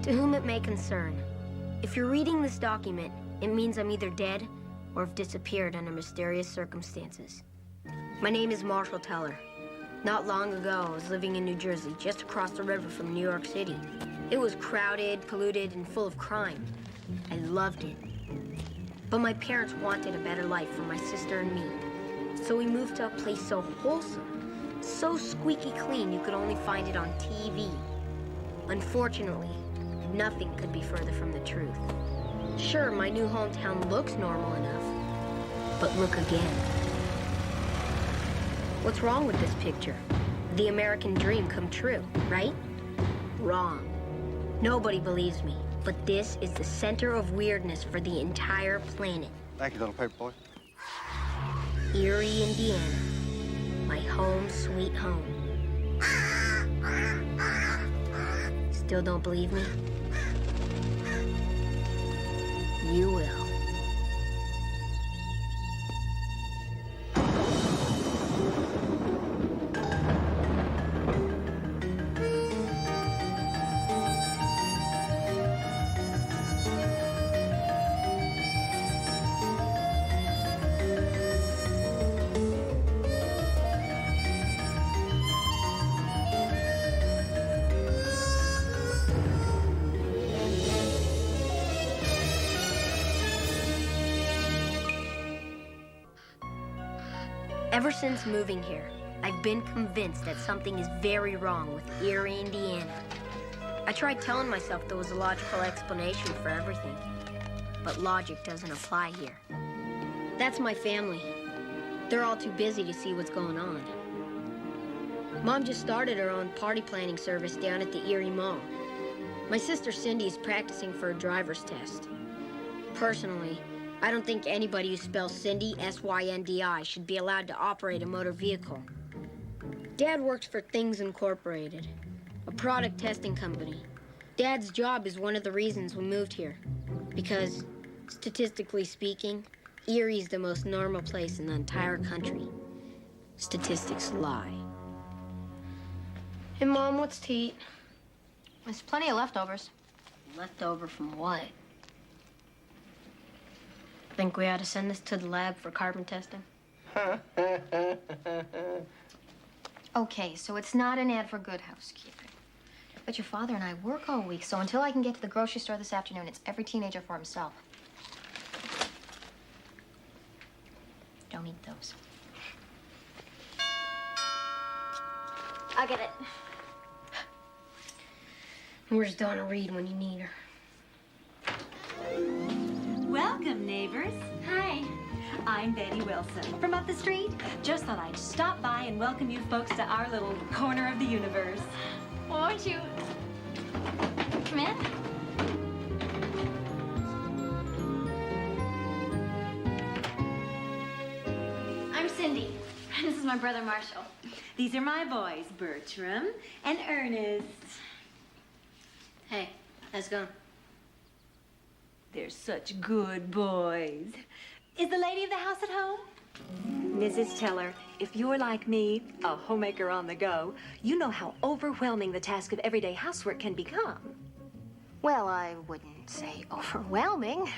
To whom it may concern, if you're reading this document, it means I'm either dead or have disappeared under mysterious circumstances. My name is Marshall Teller. Not long ago, I was living in New Jersey, just across the river from New York City. It was crowded, polluted, and full of crime. I loved it. But my parents wanted a better life for my sister and me. So we moved to a place so wholesome, so squeaky clean you could only find it on TV. Unfortunately, nothing could be further from the truth. Sure, my new hometown looks normal enough, but look again. What's wrong with this picture? The American dream come true, right? Wrong. Nobody believes me, but this is the center of weirdness for the entire planet. Thank you, little paper boy. Eerie, Indiana. My home, sweet home. Still don't believe me? You will. Ever since moving here, I've been convinced that something is very wrong with Eerie, Indiana. I tried telling myself there was a logical explanation for everything, but logic doesn't apply here. That's my family. They're all too busy to see what's going on. Mom just started her own party planning service down at the Eerie Mall. My sister Cindy is practicing for a driver's test. Personally, I don't think anybody who spells Cindy, S-Y-N-D-I, should be allowed to operate a motor vehicle. Dad works for Things Incorporated, a product testing company. Dad's job is one of the reasons we moved here, because, statistically speaking, Eerie's the most normal place in the entire country. Statistics lie. Hey, Mom, what's to eat? There's plenty of leftovers. Leftover from what? Think we ought to send this to the lab for carbon testing? Okay, so it's not an ad for good housekeeping. But your father and I work all week, so until I can get to the grocery store this afternoon, it's every teenager for himself. Don't eat those. I get it. Where's Donna Reed when you need her? Welcome, neighbors. Hi. I'm Betty Wilson from up the street. Just thought I'd stop by and welcome you folks to our little corner of the universe. Won't you come in? I'm Cindy. This is my brother, Marshall. These are my boys, Bertram and Ernest. Hey, how's it going? They're such good boys. Is the lady of the house at home? Mrs. Teller, if you're like me, a homemaker on the go, you know how overwhelming the task of everyday housework can become. Well, I wouldn't say overwhelming.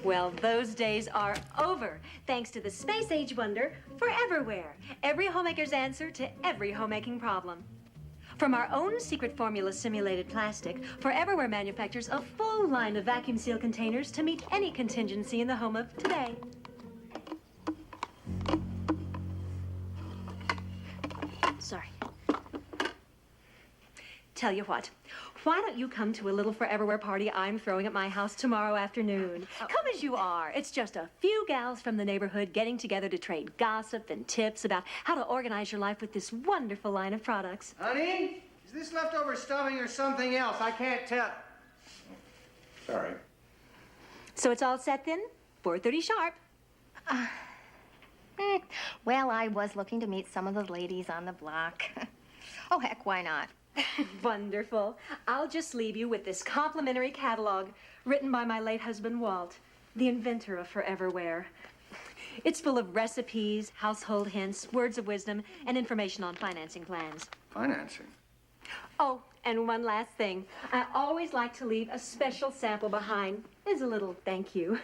Well, those days are over, thanks to the space-age wonder, ForeverWare. Every homemaker's answer to every homemaking problem. From our own secret formula simulated plastic, ForeverWare manufactures a full line of vacuum seal containers to meet any contingency in the home of today. Sorry. Tell you what, why don't you come to a little ForeverWare party I'm throwing at my house tomorrow afternoon? Come as you are. It's just a few gals from the neighborhood getting together to trade gossip and tips about how to organize your life with this wonderful line of products. Honey, is this leftover stuffing or something else? I can't tell. Sorry. So it's all set then? 4:30 sharp. Well, I was looking to meet some of the ladies on the block. Oh, heck, why not? Wonderful. I'll just leave you with this complimentary catalog written by my late husband, Walt, the inventor of ForeverWare. It's full of recipes, household hints, words of wisdom, and information on financing plans. Financing? Oh, and one last thing. I always like to leave a special sample behind as a little thank you.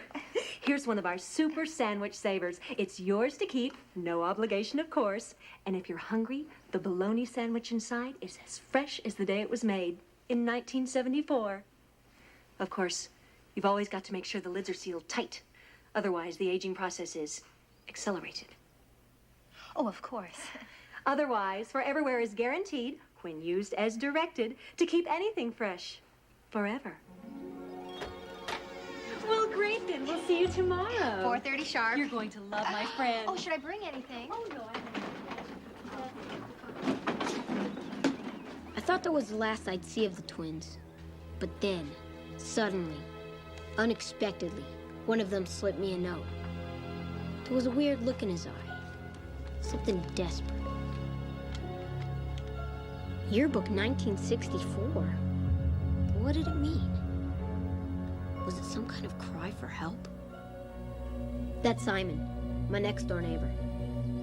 Here's one of our super sandwich savers. It's yours to keep, no obligation, of course. And if you're hungry, the bologna sandwich inside is as fresh as the day it was made in 1974. Of course, you've always got to make sure the lids are sealed tight. Otherwise, the aging process is accelerated. Oh, of course. Otherwise, ForeverWare is guaranteed, when used as directed, to keep anything fresh forever. Well, great then. We'll see you tomorrow. 4:30 sharp. You're going to love my friend. Oh, should I bring anything? Oh, no, I thought that was the last I'd see of the twins. But then, suddenly, unexpectedly, one of them slipped me a note. There was a weird look in his eye. Something desperate. Yearbook 1964. What did it mean? Was it some kind of cry for help? That's Simon, my next door neighbor.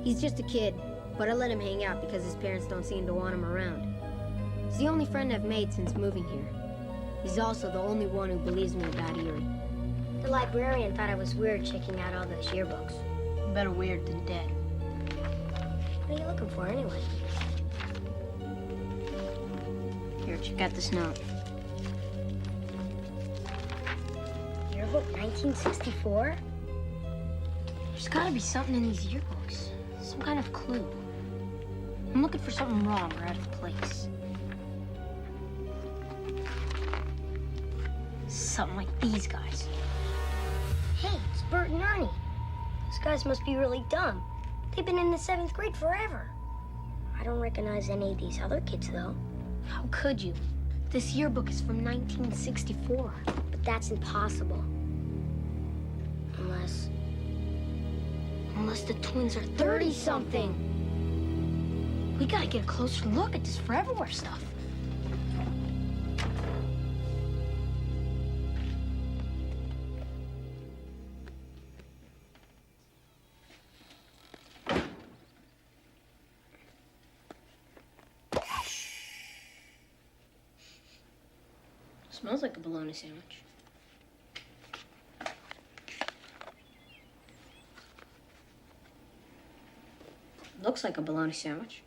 He's just a kid, but I let him hang out because his parents don't seem to want him around. He's the only friend I've made since moving here. He's also the only one who believes me about Eerie. The librarian thought I was weird checking out all those yearbooks. Better weird than dead. What are you looking for anyway? Here, check out this note. Yearbook 1964? There's gotta be something in these yearbooks. Some kind of clue. I'm looking for something wrong or out of place. Something like these guys. Hey, it's Bert and Ernie. Those guys must be really dumb. They've been in the 7th grade forever. I don't recognize any of these other kids, though. How could you? This yearbook is from 1964. But that's impossible. Unless the twins are 30-something. We gotta get a closer look at this ForeverWare stuff. Smells like a bologna sandwich. Looks like a bologna sandwich.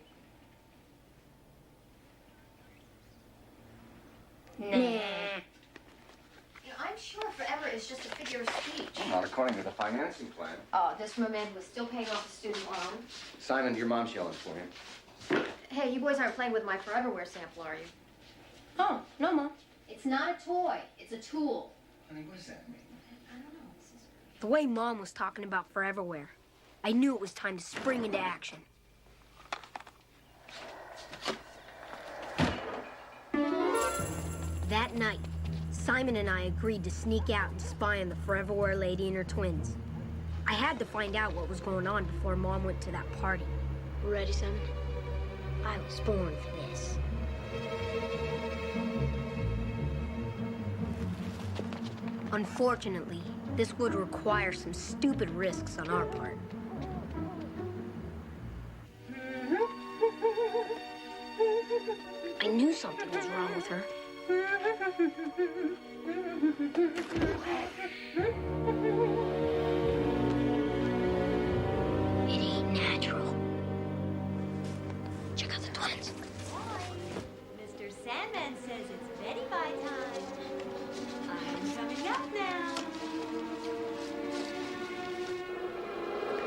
Nah. I'm sure forever is just a figure of speech. Well, not according to the financing plan. Oh, this man was still paying off the student loan. Simon, your mom's yelling for you. Hey, you boys aren't playing with my ForeverWare sample, are you? Oh, no, Mom. It's not a toy. It's a tool. Honey, what does that mean? I don't know. The way Mom was talking about ForeverWare, I knew it was time to spring into action. That night, Simon and I agreed to sneak out and spy on the ForeverWare lady and her twins. I had to find out what was going on before Mom went to that party. Ready, Simon? I was born for this. Unfortunately, this would require some stupid risks on our part. I knew something was wrong with her. It ain't natural. Check out the twins. Mr. Sandman says it's Betty-Bye time. I'm coming up now.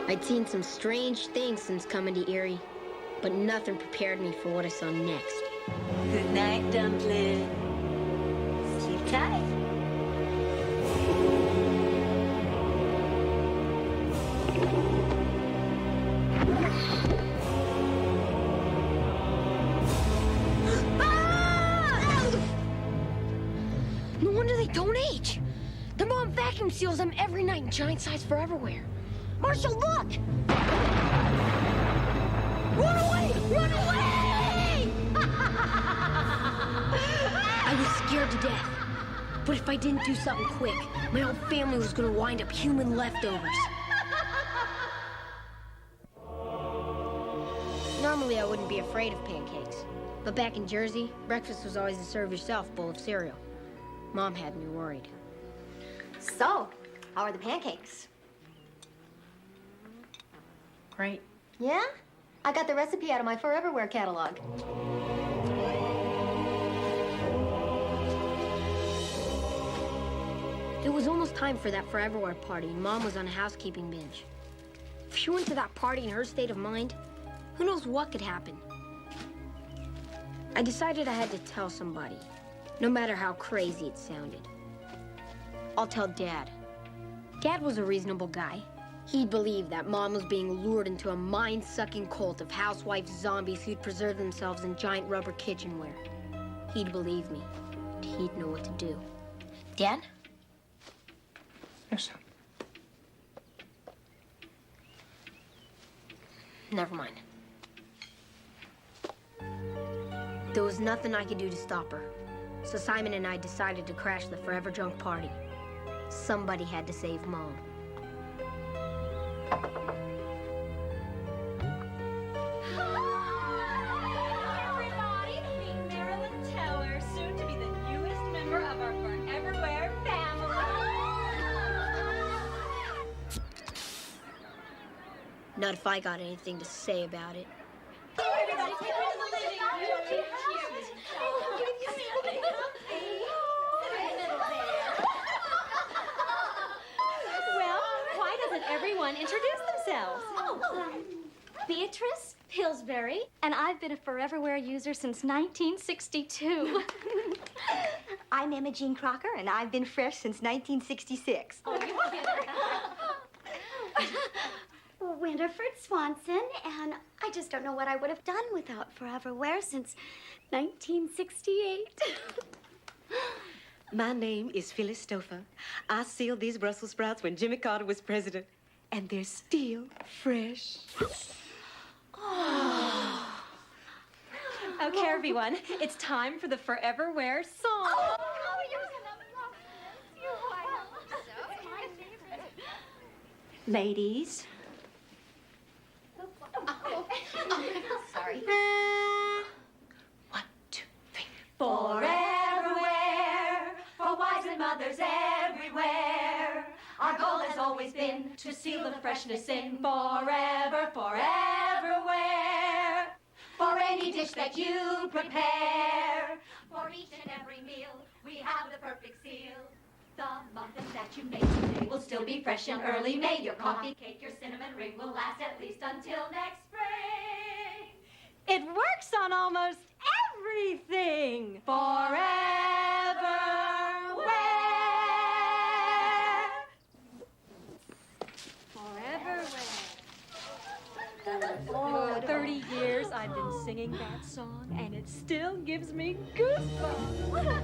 I'd seen some strange things since coming to Eerie, but nothing prepared me for what I saw next. Good night, Dumpling. Sleep tight. No wonder they don't age. Their mom vacuum seals them every night in giant-sized ForeverWare. Marshall, look! Run away! Run away! I was scared to death. But if I didn't do something quick, my whole family was gonna wind up human leftovers. Normally, I wouldn't be afraid of pancakes. But back in Jersey, breakfast was always a serve-yourself bowl of cereal. Mom had me worried. So, how are the pancakes? Great. Yeah? I got the recipe out of my ForeverWare catalog. It was almost time for that ForeverWare party, and Mom was on a housekeeping binge. If she went to that party in her state of mind, who knows what could happen? I decided I had to tell somebody, no matter how crazy it sounded. I'll tell Dad. Dad was a reasonable guy. He'd believe that Mom was being lured into a mind-sucking cult of housewife zombies who'd preserve themselves in giant rubber kitchenware. He'd believe me. He'd know what to do. Dad? Yes, sir. Never mind. There was nothing I could do to stop her. So Simon and I decided to crash the Forever Drunk party. Somebody had to save Mom. Everybody, meet Marilyn Teller, soon to be the newest member of our ForeverWare family. Not if I got anything to say about it. Everybody, take her to the living room. You cute. Well, why doesn't everyone introduce themselves? Beatrice Pillsbury, and I've been a ForeverWare user since 1962. I'm Emma Jean Crocker, and I've been fresh since 1966. Oh, you Winterford Swanson, and I just don't know what I would have done without ForeverWare since 1968. My name is Phyllis Stouffer. I sealed these Brussels sprouts when Jimmy Carter was president, and they're still fresh. Okay, everyone, it's time for the ForeverWare song. Ladies. Sorry. 1, 2, 3. ForeverWare, for wives and mothers everywhere. Our goal has always been to seal the freshness in forever, ForeverWare. For any dish that you prepare, for each and every meal, we have the perfect seal. The muffins that you make today will still be fresh and early made. Your coffee cake, your cinnamon ring will last at least until next spring. It works on almost everything. ForeverWare. For 30 years I've been singing that song, and it still gives me goosebumps.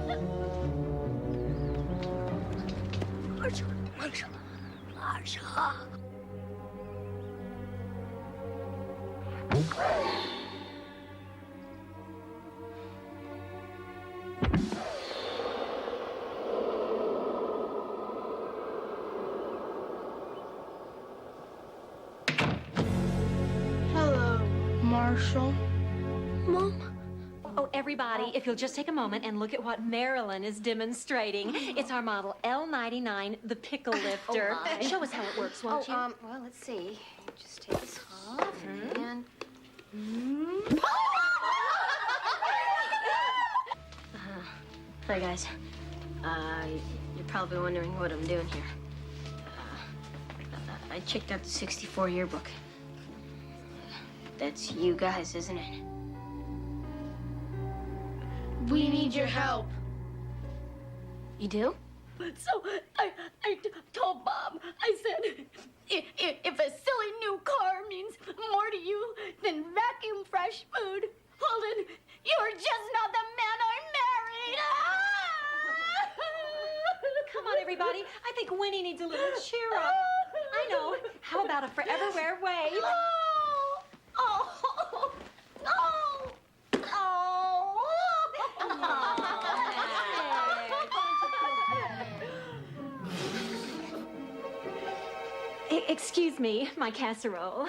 Hello, Marshall. Mom? Oh, everybody, if you'll just take a moment and look at what Marilyn is demonstrating. It's our model L99, the pickle lifter. Oh, my. Show us how it works, won't you? Well, let's see. Just take this off and... Hi, guys. You're probably wondering what I'm doing here. I checked out the 64 yearbook. That's you guys, isn't it? We need your help. You do? So I told Bob, I said, if a silly new car means more to you than vacuum fresh food, well then, you're just not the man I married. Come on, everybody. I think Winnie needs a little cheer up. I know. How about a ForeverWare wave? Excuse me, my casserole.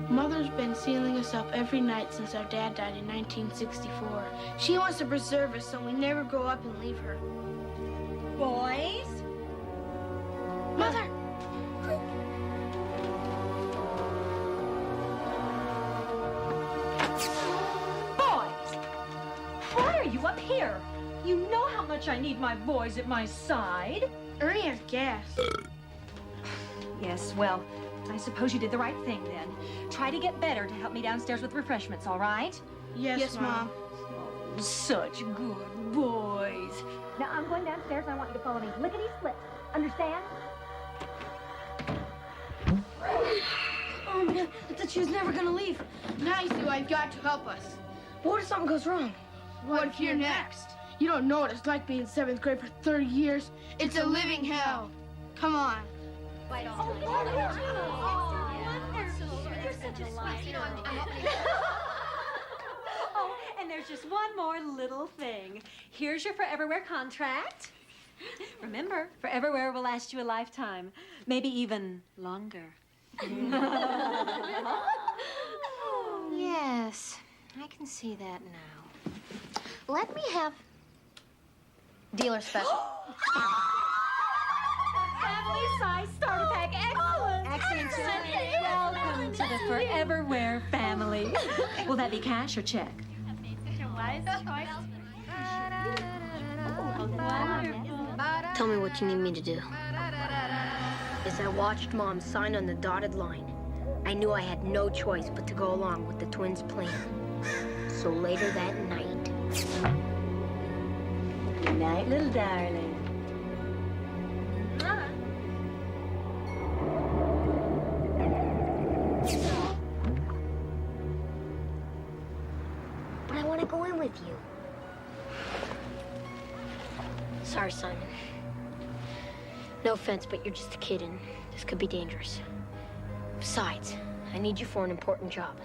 Mother's been sealing us up every night since our dad died in 1964. She wants to preserve us so we never grow up and leave her. Boys? Mother! Boys! Why are you up here? You know how much I need my boys at my side. Ernie has gas. Yes, well, I suppose you did the right thing then. Try to get better to help me downstairs with refreshments, all right? Yes, Mom. Oh, such good boys. Now, I'm going downstairs and I want you to follow me lickety-split. Understand? Oh, man, I thought she was never gonna leave. Now you see why you've got to help us. What if something goes wrong? What if you're next? You don't know what it's like being in 7th grade for 30 years. It's a living hell. Come on. Oh, and there's just one more little thing. Here's your ForeverWare contract. Remember, ForeverWare will last you a lifetime, maybe even longer. Yes, I can see that now. Let me have dealer special. Family size starter pack. Excellent. Excellent. Welcome to the ForeverWare family. Will that be cash or check? Tell me what you need me to do. As I watched Mom sign on the dotted line, I knew I had no choice but to go along with the twins' plan. So later that night... Good night, little darling. But I want to go in with you. Sorry, Simon. No offense, but you're just a kid and this could be dangerous. Besides, I need you for an important job.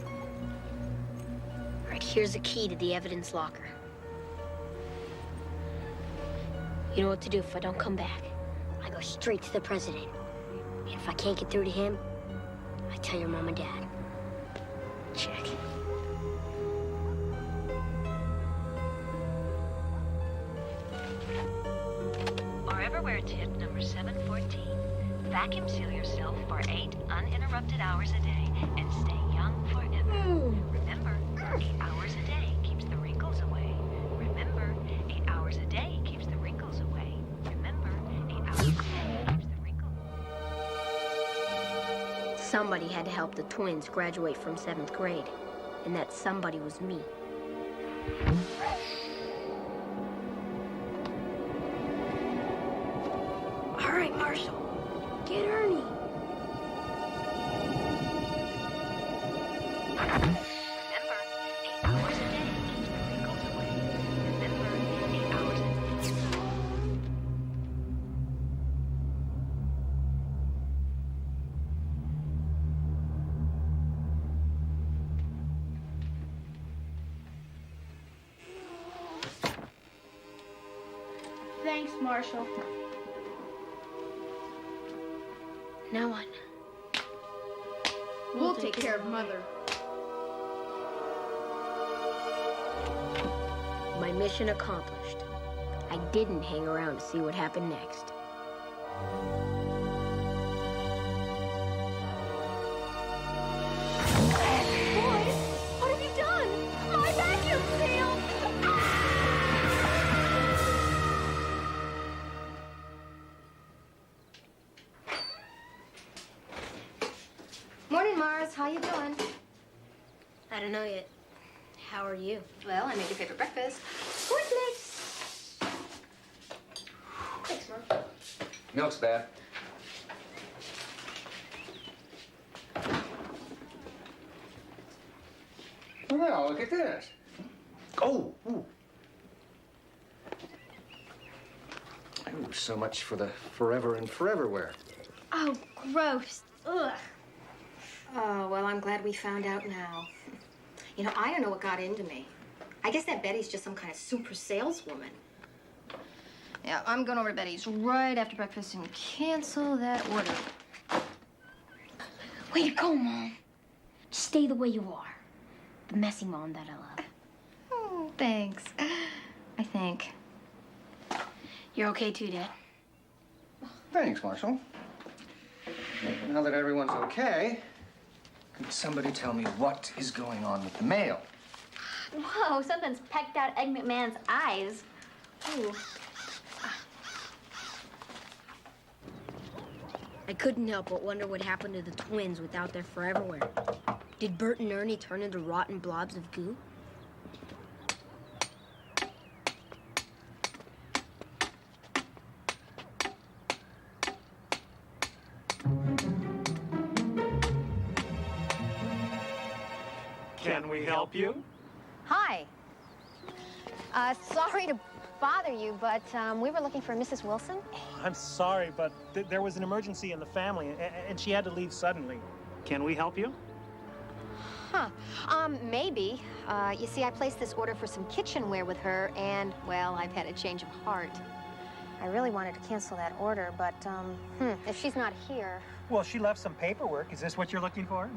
All right, here's the key to the evidence locker. You know what to do if I don't come back. I go straight to the president. And if I can't get through to him, I tell your mom and dad. Check. ForeverWare tip number 714. Vacuum seal yourself for 8 uninterrupted hours a day and stay young forever. Remember, 8 hours a day keeps the wrinkles away. Remember, 8 hours a day keeps the wrinkles away. Remember, 8 hours a day keeps the wrinkles away. Somebody had to help the twins graduate from 7th grade, and that somebody was me. All right, Marshall, get Ernie. Remember, 8 hours a day keeps the wrinkles away. Remember, 8 hours a day. Thanks, Marshall. Now what? We'll take care of Mother. My mission accomplished. I didn't hang around to see what happened next. Boys, what have you done? My vacuum seal! Morning, Mars. How you doing? I don't know yet. How are you? Well, I made your favorite breakfast. Cornflakes. Thanks, Mom. Milk's bad. Well, look at this. Oh, ooh. Ooh, so much for the Forever and ForeverWare. Oh, gross. Ugh. Oh, well, I'm glad we found out now. You know, I don't know what got into me. I guess that Betty's just some kind of super saleswoman. Yeah, I'm going over to Betty's right after breakfast and cancel that order. Way to go, Mom. Just stay the way you are. The messy mom that I love. Oh, thanks. I think. You're okay too, Dad? Thanks, Marshall. Now that everyone's okay, could somebody tell me what is going on with the mail? Whoa, something's pecked out Egg McMahon's eyes. Ooh. I couldn't help but wonder what happened to the twins without their ForeverWare. Did Bert and Ernie turn into rotten blobs of goo? Can we help you? Hi. Sorry to bother you, but we were looking for Mrs. Wilson. I'm sorry, but there was an emergency in the family, and she had to leave suddenly. Can we help you? Huh. Maybe. You see, I placed this order for some kitchenware with her, and, well, I've had a change of heart. I really wanted to cancel that order, but, if she's not here... Well, she left some paperwork. Is this what you're looking for?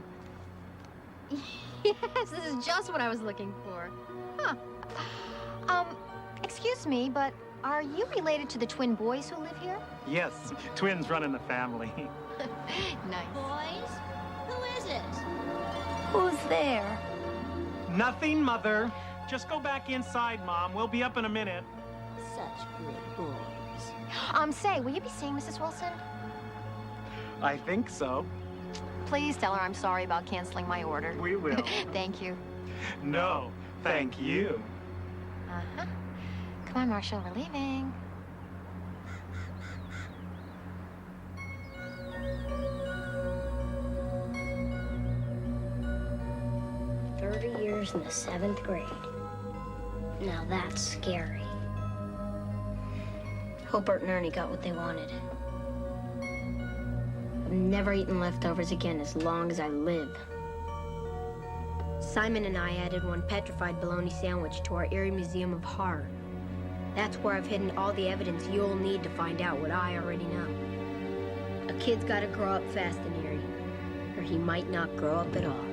Yes, this is just what I was looking for. Huh. Excuse me, but are you related to the twin boys who live here? Yes, twins run in the family. Nice. Boys? Who is it? Who's there? Nothing, Mother. Just go back inside, Mom. We'll be up in a minute. Such good boys. Say, will you be seeing Mrs. Wilson? I think so. Please tell her I'm sorry about canceling my order. We will. Thank you. No, thank you. Uh-huh. Come on, Marshall, we're leaving. Years in the 7th grade. Now that's scary. Hope Bert and Ernie got what they wanted. I'm never eating leftovers again as long as I live. Simon and I added one petrified bologna sandwich to our Eerie Museum of Horror. That's where I've hidden all the evidence you'll need to find out what I already know. A kid's gotta grow up fast in Eerie, or he might not grow up at all.